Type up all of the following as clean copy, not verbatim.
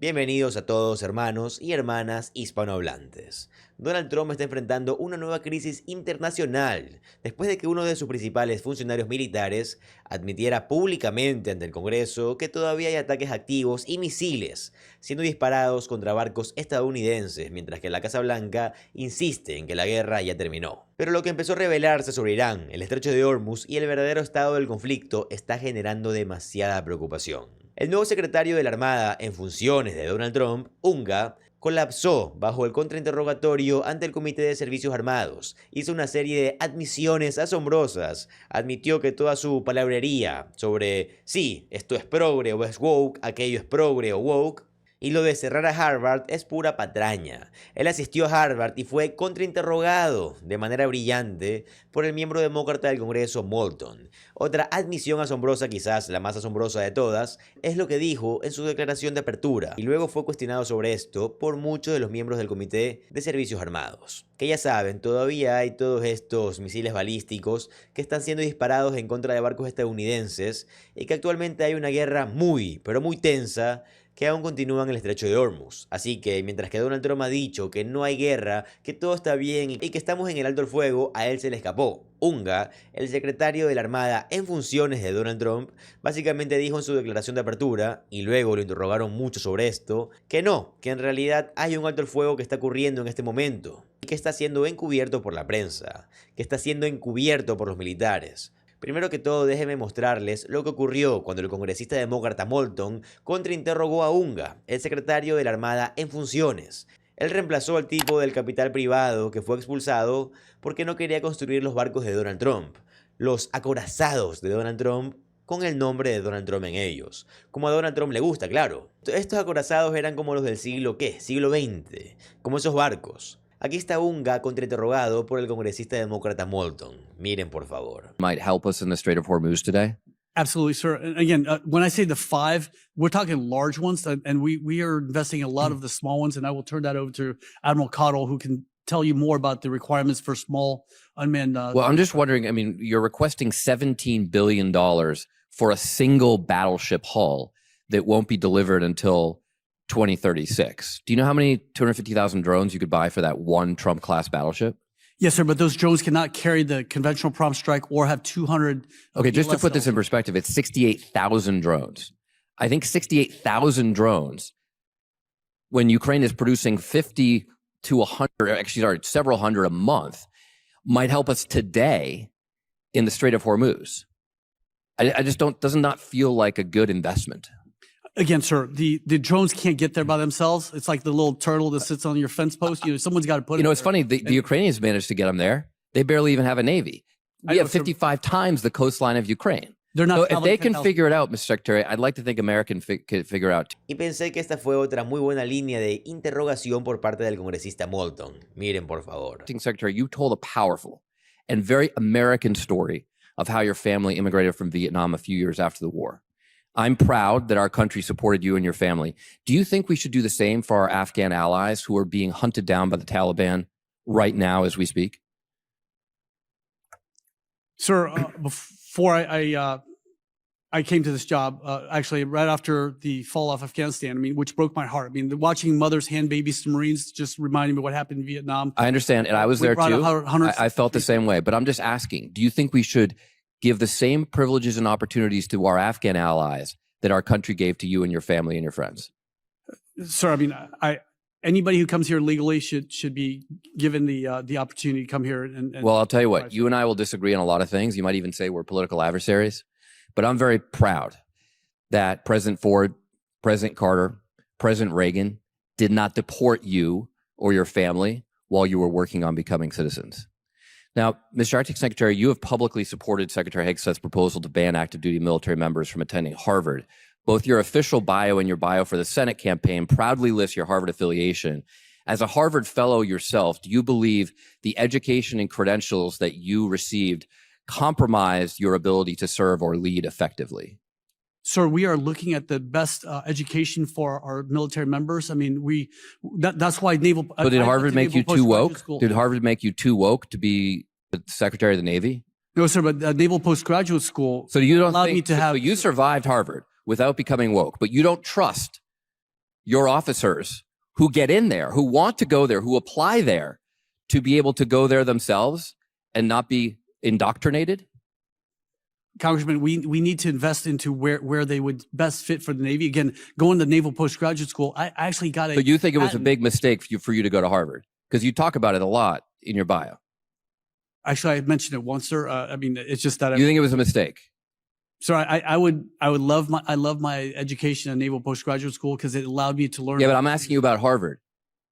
Bienvenidos a todos hermanos y hermanas hispanohablantes. Donald Trump está enfrentando una nueva crisis internacional después de que uno de sus principales funcionarios militares admitiera públicamente ante el Congreso que todavía hay ataques activos y misiles siendo disparados contra barcos estadounidenses, mientras que la Casa Blanca insiste en que la guerra ya terminó. Pero lo que empezó a revelarse sobre Irán, el estrecho de Hormuz y el verdadero estado del conflicto está generando demasiada preocupación. El nuevo secretario de la Armada en funciones de Donald Trump, Unga, colapsó bajo el contrainterrogatorio ante el Comité de Servicios Armados. Hizo una serie de admisiones asombrosas. Admitió que toda su palabrería sobre sí, esto es progre o es woke, aquello es progre o woke, y lo de cerrar a Harvard es pura patraña. Él asistió a Harvard y fue contrainterrogado de manera brillante por el miembro demócrata del Congreso, Moulton. Otra admisión asombrosa, quizás la más asombrosa de todas, es lo que dijo en su declaración de apertura, y luego fue cuestionado sobre esto por muchos de los miembros del Comité de Servicios Armados. Que ya saben, todavía hay todos estos misiles balísticos que están siendo disparados en contra de barcos estadounidenses y que actualmente hay una guerra muy, pero muy tensa que aún continúan en el estrecho de Hormuz. Así que mientras que Donald Trump ha dicho que no hay guerra, que todo está bien y que estamos en el alto el fuego, a él se le escapó. Unga, el secretario de la Armada en funciones de Donald Trump, básicamente dijo en su declaración de apertura, y luego lo interrogaron mucho sobre esto, que no, que en realidad hay un alto el fuego que está ocurriendo en este momento, y que está siendo encubierto por la prensa, que está siendo encubierto por los militares. Primero que todo, déjenme mostrarles lo que ocurrió cuando el congresista demócrata Moulton contrainterrogó a Unga, el secretario de la Armada en funciones. Él reemplazó al tipo del capital privado que fue expulsado porque no quería construir los barcos de Donald Trump, los acorazados de Donald Trump con el nombre de Donald Trump en ellos. Como a Donald Trump le gusta, claro. Estos acorazados eran como los del siglo, ¿qué? Siglo XX, como esos barcos. Aquí está Unga contrainterrogado por el congresista demócrata Moulton. Miren, por favor. Might help us in the Strait of Hormuz today? Absolutely, sir. And again, when I say the five, we're talking large ones, and we are investing in a lot of the small ones. And I will turn that over to Admiral Cottle, who can tell you more about the requirements for small unmanned. Well, I'm just wondering, I mean, you're requesting $17 billion for a single battleship hull that won't be delivered until 2036. Do you know how many 250,000 drones you could buy for that one Trump-class battleship? Yes, sir, but those drones cannot carry the conventional prompt strike or have 200. Okay, just to put this in perspective, it's 68,000 drones. I think 68,000 drones, when Ukraine is producing 50 to 100, actually, sorry, several hundred a month, might help us today in the Strait of Hormuz. I just does not feel like a good investment. Again, sir, the drones can't get there by themselves. It's like the little turtle that sits on your fence post. You know, someone's got to put it. You know, it's funny. The Ukrainians managed to get them there. They barely even have a navy. We have 55 times the coastline of Ukraine. They're not. So if they can figure it out, Mr. Secretary, I'd like to think America can figure out. Y pensé que esta fue otra muy buena línea de interrogación por parte del congresista Moulton. Miren, por favor. Secretary, you told a powerful and very American story of how your family immigrated from Vietnam a few years after the war. I'm proud that our country supported you and your family. Do you think we should do the same for our Afghan allies who are being hunted down by the Taliban right now as we speak? Sir, before I came to this job, actually right after the fall off Afghanistan, I mean, which broke my heart. I mean, watching mothers hand babies to Marines just reminded me what happened in Vietnam. I understand, and I was there too. I felt the same way, but I'm just asking, do you think we should give the same privileges and opportunities to our Afghan allies that our country gave to you and your family and your friends? Sir, I mean, anybody who comes here legally should be given the opportunity to come here. And well, I'll tell you what, you and I will disagree on a lot of things. You might even say we're political adversaries, but I'm very proud that President Ford, President Carter, President Reagan did not deport you or your family while you were working on becoming citizens. Now, Mr. Arctic Secretary, you have publicly supported Secretary Hegseth's proposal to ban active duty military members from attending Harvard. Both your official bio and your bio for the Senate campaign proudly list your Harvard affiliation. As a Harvard fellow yourself, do you believe the education and credentials that you received compromised your ability to serve or lead effectively? Sir, we are looking at the best education for our military members. I mean, that's why naval. So did Harvard make you too woke? Did Harvard make you too woke to be the Secretary of the Navy? No, sir, but Naval Postgraduate School. So you don't allowed think, me to have. so you survived Harvard without becoming woke, but you don't trust your officers who get in there, who want to go there, who apply there, to be able to go there themselves and not be indoctrinated? Congressman, we need to invest into where they would best fit for the Navy. Again, going to Naval Postgraduate School, I actually got a. So you think it was a patent. big mistake for you to go to Harvard? Because you talk about it a lot in your bio. Actually, I mentioned it once, sir. I mean, it's just that. You think it was a mistake? Sir, I would love my education at Naval Postgraduate School because it allowed me to learn. Yeah, but I'm asking you about Harvard.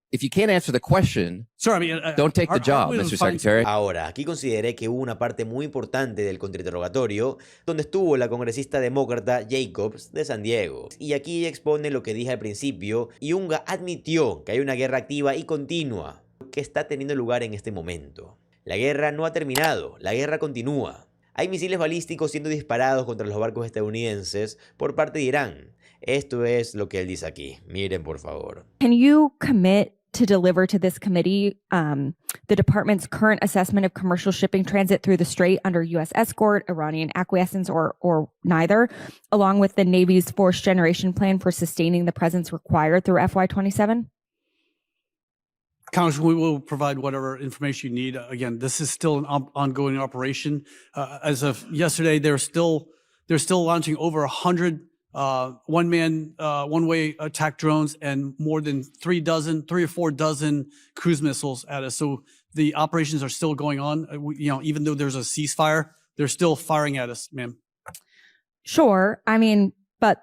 If you can't answer the question, sir, I mean, don't take the job, Harvard was Mr. fine. Secretary. Ahora, aquí consideré que hubo una parte muy importante del contrainterrogatorio donde estuvo la congresista demócrata Jacobs de San Diego. Y aquí expone lo que dije al principio y Unga admitió que hay una guerra activa y continua que está teniendo lugar en este momento. La guerra no ha terminado, la guerra continúa. Hay misiles balísticos siendo disparados contra los barcos estadounidenses por parte de Irán. Esto es lo que él dice aquí. Miren, por favor. Can you commit to deliver to this committee the department's current assessment of commercial shipping transit through the Strait under U.S. escort, Iranian acquiescence, or neither, along with the Navy's force generation plan for sustaining the presence required through FY27? Congressman, we will provide whatever information you need. Again, this is still an ongoing operation. As of yesterday, they're still launching over 100 one-way attack drones and more than 3 or 4 dozen cruise missiles at us. So the operations are still going on. Even though there's a ceasefire, they're still firing at us, ma'am. Sure. I mean, but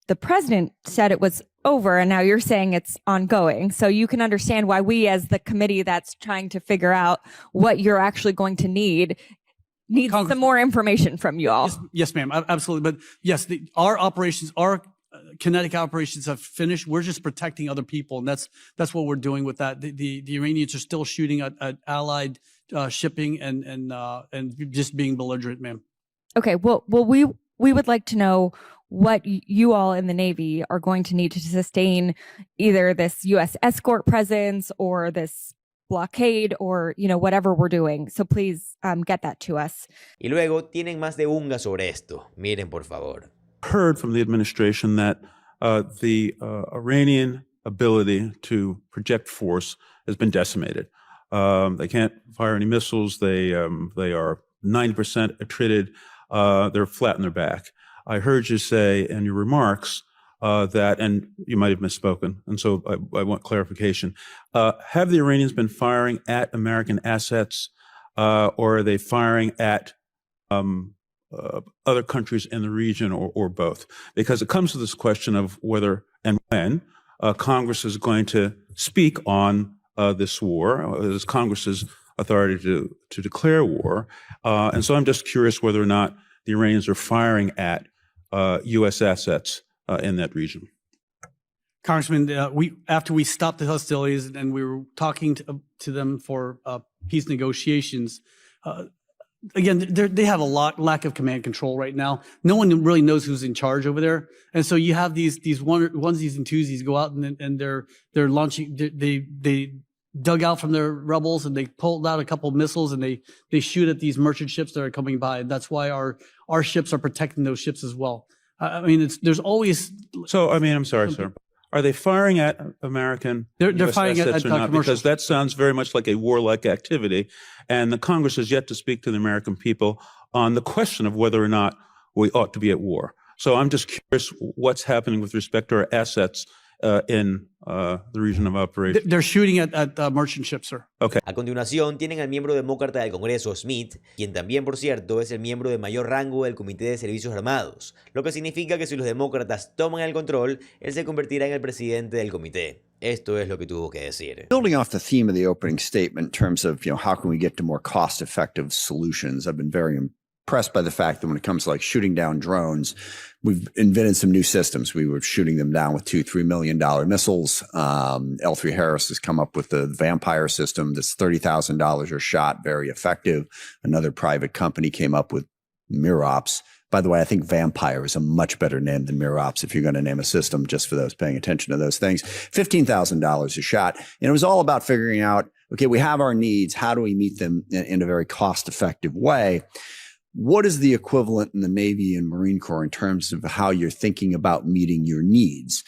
the president said it was over, and now you're saying it's ongoing. So you can understand why we, as the committee that's trying to figure out what you're actually going to need some more information from you all. Yes, ma'am. Absolutely. But yes, our operations, our kinetic operations have finished. We're just protecting other people, and that's what we're doing with that. The Iranians are still shooting at allied shipping and just being belligerent, ma'am. Okay. Well, we would like to know what you all in the Navy are going to need to sustain either this U.S. escort presence or this blockade or, whatever we're doing. So please get that to us. Y luego tienen más de Unga sobre esto. Miren, por favor. Heard from the administration that the Iranian ability to project force has been decimated. They can't fire any missiles. They are 90% attrited. They're flat on their back. I heard you say in your remarks that, and you might have misspoken, and so I want clarification. Have the Iranians been firing at American assets, or are they firing at other countries in the region, or both? Because it comes to this question of whether and when Congress is going to speak on this war, this Congress's authority to declare war. And so I'm just curious whether or not the Iranians are firing at U.S. assets in that region. Congressman, after we stopped the hostilities and we were talking to them for peace negotiations, again, they have a lack of command control right now. No one really knows who's in charge over there, and so you have these onesies and twosies go out and they're launching. They dug out from their rebels and they pulled out a couple of missiles and they shoot at these merchant ships that are coming by. And that's why our ships are protecting those ships as well. I mean, there's always. So, I mean, I'm sorry, sir. Are they firing at American They're US firing assets at or not? commercial. Because that sounds very much like a warlike activity. And the Congress has yet to speak to the American people on the question of whether or not we ought to be at war. So I'm just curious what's happening with respect to our assets in the region of operation. They're shooting at merchant ships, sir. Okay. A continuación tienen al miembro demócrata del Congreso, Smith, quien también, por cierto, es el miembro de mayor rango del Comité de Servicios Armados, lo que significa que si los demócratas toman el control, él se convertirá en el presidente del comité. Esto es lo que tuvo que decir. Building off the theme of the opening statement in terms of, how can we get to more cost-effective solutions, I've been very impressed by the fact that when it comes to like shooting down drones, we've invented some new systems. We were shooting them down with $2-3 million missiles. L3 Harris has come up with the Vampire system that's $30,000 a shot, very effective. Another private company came up with Mirops. By the way, I think Vampire is a much better name than Mirops if you're going to name a system, just for those paying attention to those things. $15,000 a shot. And it was all about figuring out, okay, we have our needs. How do we meet them in a very cost-effective way? what is the equivalent in the Navy and Marine Corps in terms of how you're thinking about meeting your needs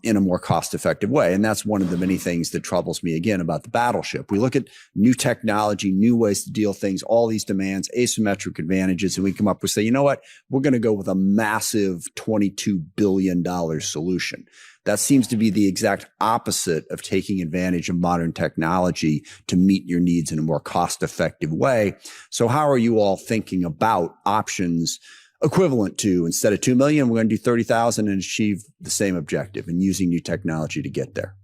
in a more cost-effective way? And that's one of the many things that troubles me, again, about the battleship. We look at new technology, new ways to deal things, all these demands, asymmetric advantages, and we come up with, say, you know what, we're going to go with a massive $22 billion solution. That seems to be the exact opposite of taking advantage of modern technology to meet your needs in a more cost-effective way. So how are you all thinking about options equivalent to, instead of 2 million, we're going to do 30,000 and achieve the same objective, and using new technology to get there?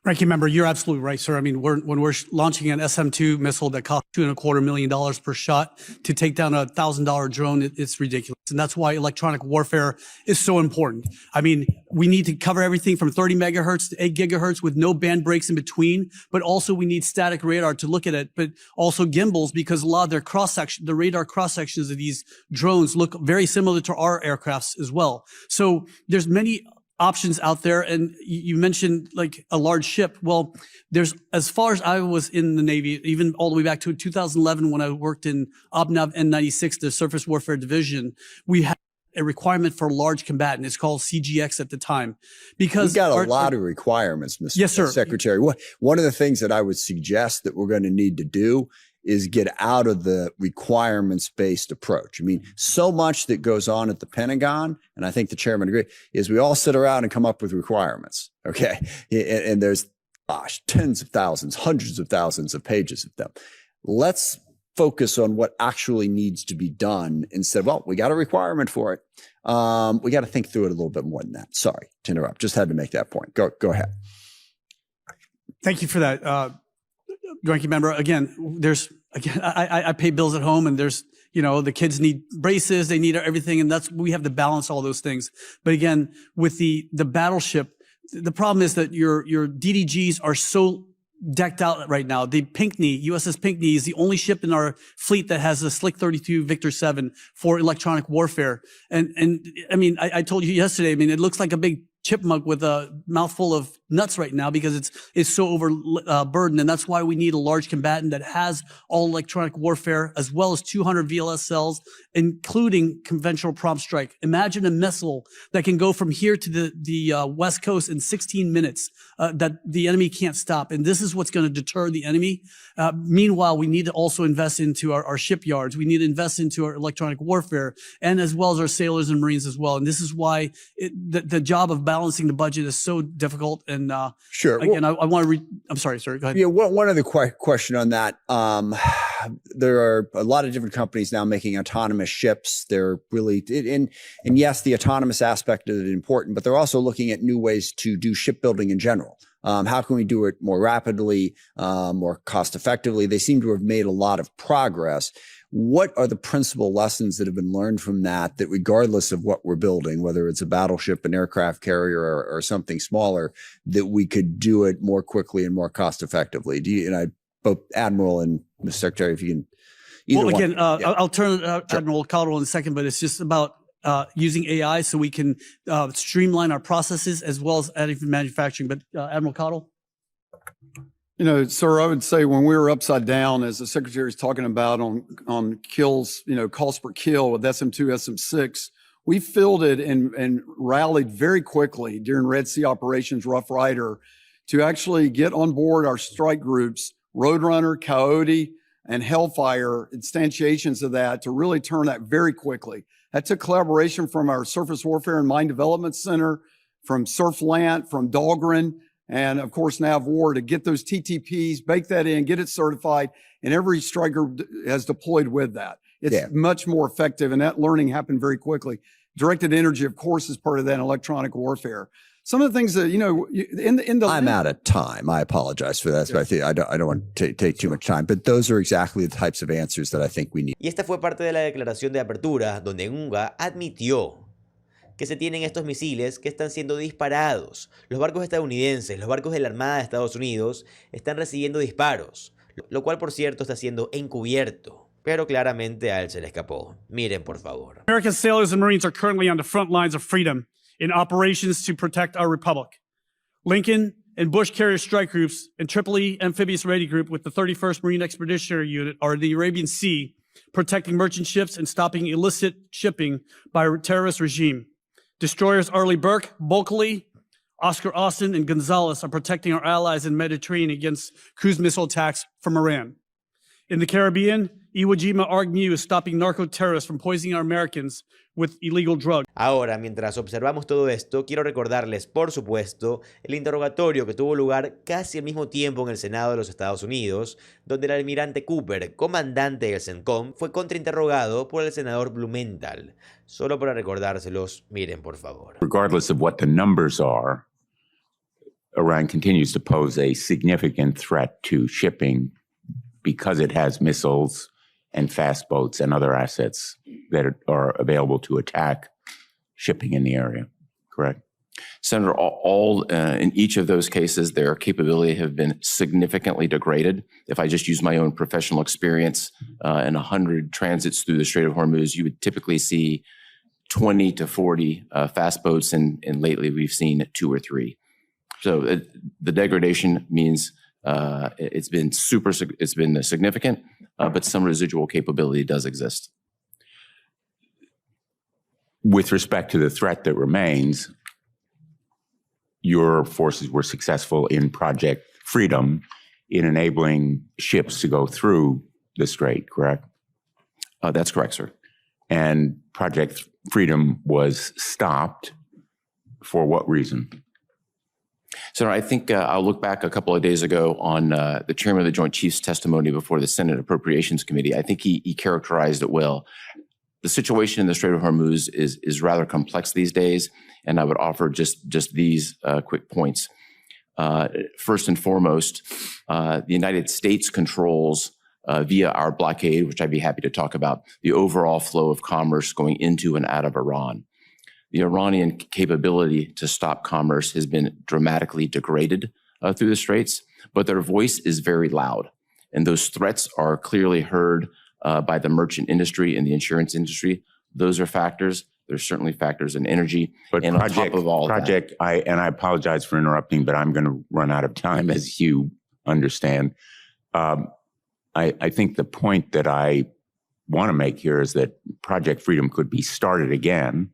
Ranking member, you're absolutely right, sir. I mean, when we're launching an SM-2 missile that costs $2.25 million per shot to take down a $1,000 drone, it's ridiculous. And that's why electronic warfare is so important. I mean, we need to cover everything from 30 megahertz to 8 gigahertz with no band breaks in between, but also we need static radar to look at it, but also gimbals, because a lot of their cross-section, the radar cross-sections of these drones look very similar to our aircrafts as well. So there's many options out there. And you mentioned like a large ship. Well, there's, as far as I was in the Navy, even all the way back to 2011, when I worked in OBNAV N96, the Surface Warfare Division, we had a requirement for a large combatant. It's called CGX at the time. Because we've got a lot of requirements, Mr. Yes, sir. Secretary. One of the things that I would suggest that we're going to need to do is get out of the requirements-based approach. I mean, so much that goes on at the Pentagon, and I think the chairman agreed, is we all sit around and come up with requirements, okay? And there's, tens of thousands, hundreds of thousands of pages of them. Let's focus on what actually needs to be done instead of, well, we got a requirement for it. We got to think through it a little bit more than that. Sorry to interrupt. Just had to make that point. Go ahead. Thank you for that. Ranking member, I pay bills at home, and there's, the kids need braces, they need everything, and we have to balance all those things. But again, with the battleship, the problem is that your DDGs are so decked out right now. The Pinckney, USS Pinckney, is the only ship in our fleet that has a Slick 32 Victor 7 for electronic warfare. And I mean, I told you yesterday, I mean, it looks like a big chipmunk with a mouthful of nuts right now because it's so overburdened. And that's why we need a large combatant that has all electronic warfare, as well as 200 VLS cells, including conventional prompt strike. Imagine a missile that can go from here to the West Coast in 16 minutes that the enemy can't stop. And this is what's going to deter the enemy. Meanwhile, we need to also invest into our shipyards. We need to invest into our electronic warfare, and as well as our sailors and Marines as well. And this is why the job of balancing the budget is so difficult. And sure. Again, I want to I'm sorry, sir. Go ahead. Yeah. One other question on that. There are a lot of different companies now making autonomous ships. They're really, and yes, the autonomous aspect is important, but they're also looking at new ways to do shipbuilding in general. How can we do it more rapidly, more cost effectively? They seem to have made a lot of progress. What are the principal lessons that have been learned from that regardless of what we're building, whether it's a battleship, an aircraft carrier, or something smaller, that we could do it more quickly and more cost effectively? Both Admiral and Mr. Secretary, if you can. Well, again, I'll turn to Admiral Cottle in a second, but it's just about using AI so we can streamline our processes as well as additive manufacturing. But Admiral Cottle? Sir, I would say when we were upside down, as the Secretary is talking about on kills, cost per kill with SM2, SM6, we fielded and rallied very quickly during Red Sea operations, Rough Rider, to actually get on board our strike groups, Roadrunner, Coyote, and Hellfire, instantiations of that, to really turn that very quickly. That took collaboration from our Surface Warfare and Mine Development Center, from Surflant, from Dahlgren, and of course NavWar, to get those TTPs, bake that in, get it certified, and every strike group has deployed with that. It's much more effective, and that learning happened very quickly. Directed energy, of course, is part of that in electronic warfare. Some of the things that, I'm out of time. I apologize for that. But I don't want to take too much time. But those are exactly the types of answers that I think we need. Y esta fue parte de la declaración de apertura, donde Unga admitió que se tienen estos misiles que están siendo disparados. Los barcos estadounidenses, los barcos de la Armada de Estados Unidos están recibiendo disparos, lo cual, por cierto, está siendo encubierto. Pero claramente a él se le escapó. Miren, por favor. American sailors and Marines are currently on the front lines of freedom in operations to protect our republic. Lincoln and Bush Carrier Strike Groups and Tripoli Amphibious Raiding Group with the 31st Marine Expeditionary Unit are in the Arabian Sea protecting merchant ships and stopping illicit shipping by a terrorist regime. Destroyers Arleigh Burke, Bulkley, Oscar Austin, and Gonzalez are protecting our allies in Mediterranean against cruise missile attacks from Iran. In the Caribbean, Iwo Jima ARG-MU is stopping narco-terrorists from poisoning our Americans with illegal drugs. Ahora, mientras observamos todo esto, quiero recordarles, por supuesto, el interrogatorio que tuvo lugar casi al mismo tiempo en el Senado de los Estados Unidos, donde el almirante Cooper, comandante del CENTCOM, fue contrainterrogado por el senador Blumenthal. Solo para recordárselos, miren por favor. Regardless of what the numbers are, Iran continues to pose a significant threat to shipping because it has missiles and fast boats and other assets that are available to attack shipping in the area, correct? Senator, in each of those cases, their capability have been significantly degraded. If I just use my own professional experience, in 100 transits through the Strait of Hormuz, you would typically see 20 to 40 fast boats, and lately we've seen 2 or 3. So the degradation means it's been significant, but some residual capability does exist. With respect to the threat that remains, your forces were successful in Project Freedom in enabling ships to go through the Strait, correct? That's correct, sir. And Project Freedom was stopped for what reason? So I think I'll look back a couple of days ago on the chairman of the Joint Chiefs testimony before the Senate Appropriations Committee. I think he characterized it well. The situation in the Strait of Hormuz is rather complex these days, and I would offer just these quick points. First and foremost, the United States controls via our blockade, which I'd be happy to talk about, the overall flow of commerce going into and out of Iran. The Iranian capability to stop commerce has been dramatically degraded through the Straits, but their voice is very loud. And those threats are clearly heard by the merchant industry and the insurance industry. Those are factors. There's certainly factors in energy. But and on top of all Project, I apologize for interrupting, but I'm going to run out of time, as you understand. I think the point that I want to make here is that Project Freedom could be started again,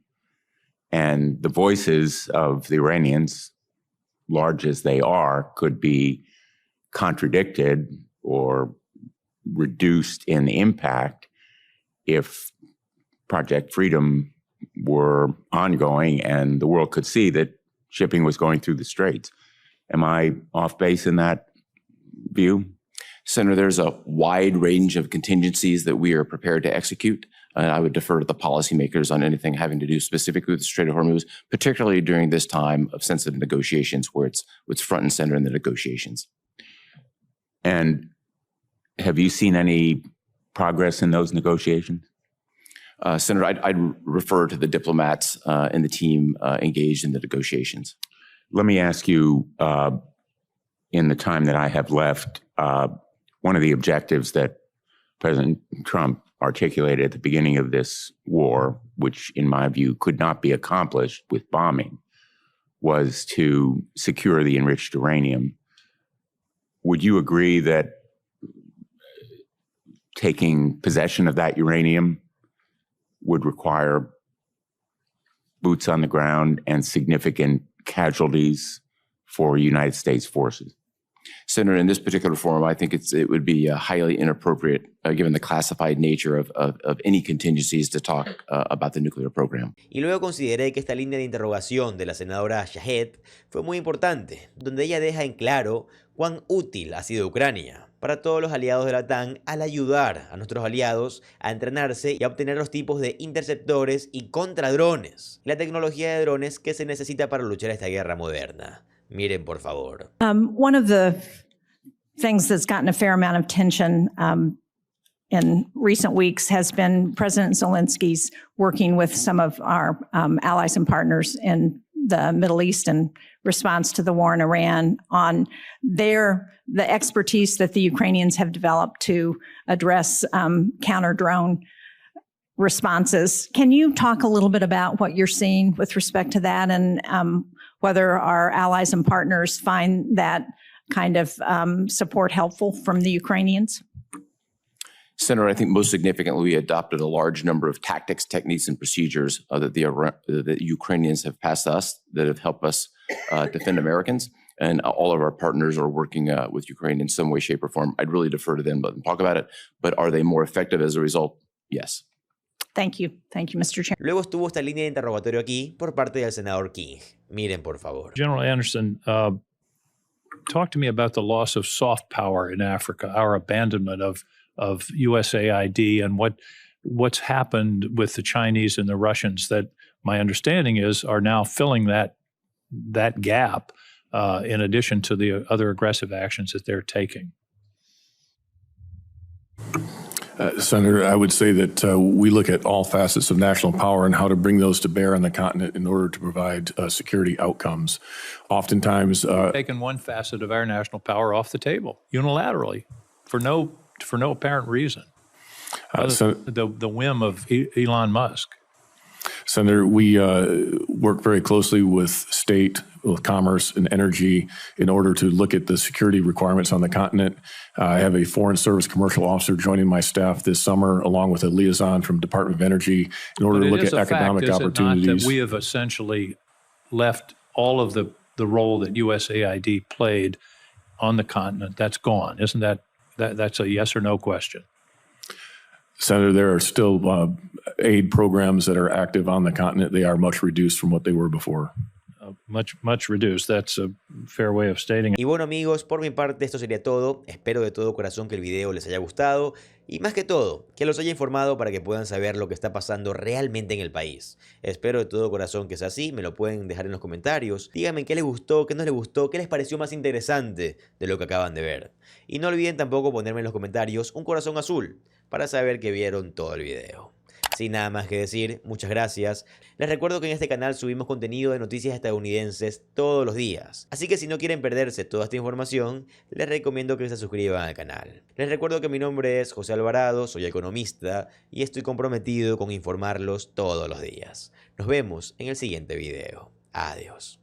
and the voices of the Iranians, large as they are, could be contradicted or reduced in impact if Project Freedom were ongoing and the world could see that shipping was going through the Straits. Am I off base in that view? Senator, there's a wide range of contingencies that we are prepared to execute. And I would defer to the policymakers on anything having to do specifically with the Strait of Hormuz, particularly during this time of sensitive negotiations where it's front and center in the negotiations. And have you seen any progress in those negotiations? Senator, I'd refer to the diplomats and the team engaged in the negotiations. Let me ask you, in the time that I have left, one of the objectives that President Trump articulated at the beginning of this war, which in my view could not be accomplished with bombing, was to secure the enriched uranium. Would you agree that taking possession of that uranium would require boots on the ground and significant casualties for United States forces? Senator, in this particular forum, I think it would be highly inappropriate, given the classified nature of any contingencies, to talk about the nuclear program. Y luego consideré que esta línea de interrogación de la senadora Shahed fue muy importante, donde ella deja en claro cuán útil ha sido Ucrania para todos los aliados de la OTAN al ayudar a nuestros aliados a entrenarse y a obtener los tipos de interceptores y contradrones, la tecnología de drones que se necesita para luchar esta guerra moderna. Miren, por favor. One of the things that's gotten a fair amount of attention in recent weeks has been President Zelensky's working with some of our allies and partners in the Middle East in response to the war in Iran on the expertise that the Ukrainians have developed to address counter-drone responses. Can you talk a little bit about what you're seeing with respect to that, and whether our allies and partners find that kind of support helpful from the Ukrainians? Senator, I think most significantly, we adopted a large number of tactics, techniques, and procedures that the Ukrainians have passed us that have helped us defend Americans. And all of our partners are working with Ukraine in some way, shape, or form. I'd really defer to them, let them talk about it. But are they more effective as a result? Yes. Thank you. Thank you, Mr. Chair. Luego estuvo esta línea de interrogatorio aquí por parte del senador King. Miren, por favor. General Anderson, talk to me about the loss of soft power in Africa, our abandonment of USAID, and what's happened with the Chinese and the Russians that my understanding is are now filling that gap in addition to the other aggressive actions that they're taking. Senator, I would say that we look at all facets of national power and how to bring those to bear on the continent in order to provide security outcomes. Oftentimes, Taking one facet of our national power off the table unilaterally for no apparent reason. The whim of Elon Musk. Senator, we work very closely with state, with commerce and energy in order to look at the security requirements on the continent. I have a Foreign Service Commercial Officer joining my staff this summer, along with a liaison from Department of Energy, in order to look at economic opportunities. That we have essentially left all of the role that USAID played on the continent. That's gone. Isn't that's a yes or no question? Senator, there are still aid programs that are active on the continent. They are much reduced from what they were before. Much reduced. That's a fair way of stating it. Y bueno, amigos, por mi parte esto sería todo. Espero de todo corazón que el video les haya gustado y más que todo, que los haya informado para que puedan saber lo que está pasando realmente en el país. Espero de todo corazón que sea así. Me lo pueden dejar en los comentarios. Díganme qué les gustó, qué no les gustó, qué les pareció más interesante de lo que acaban de ver. Y no olviden tampoco ponerme en los comentarios un corazón azul para saber que vieron todo el video. Sin nada más que decir, muchas gracias. Les recuerdo que en este canal subimos contenido de noticias estadounidenses todos los días. Así que si no quieren perderse toda esta información, les recomiendo que se suscriban al canal. Les recuerdo que mi nombre es José Alvarado, soy economista y estoy comprometido con informarlos todos los días. Nos vemos en el siguiente video. Adiós.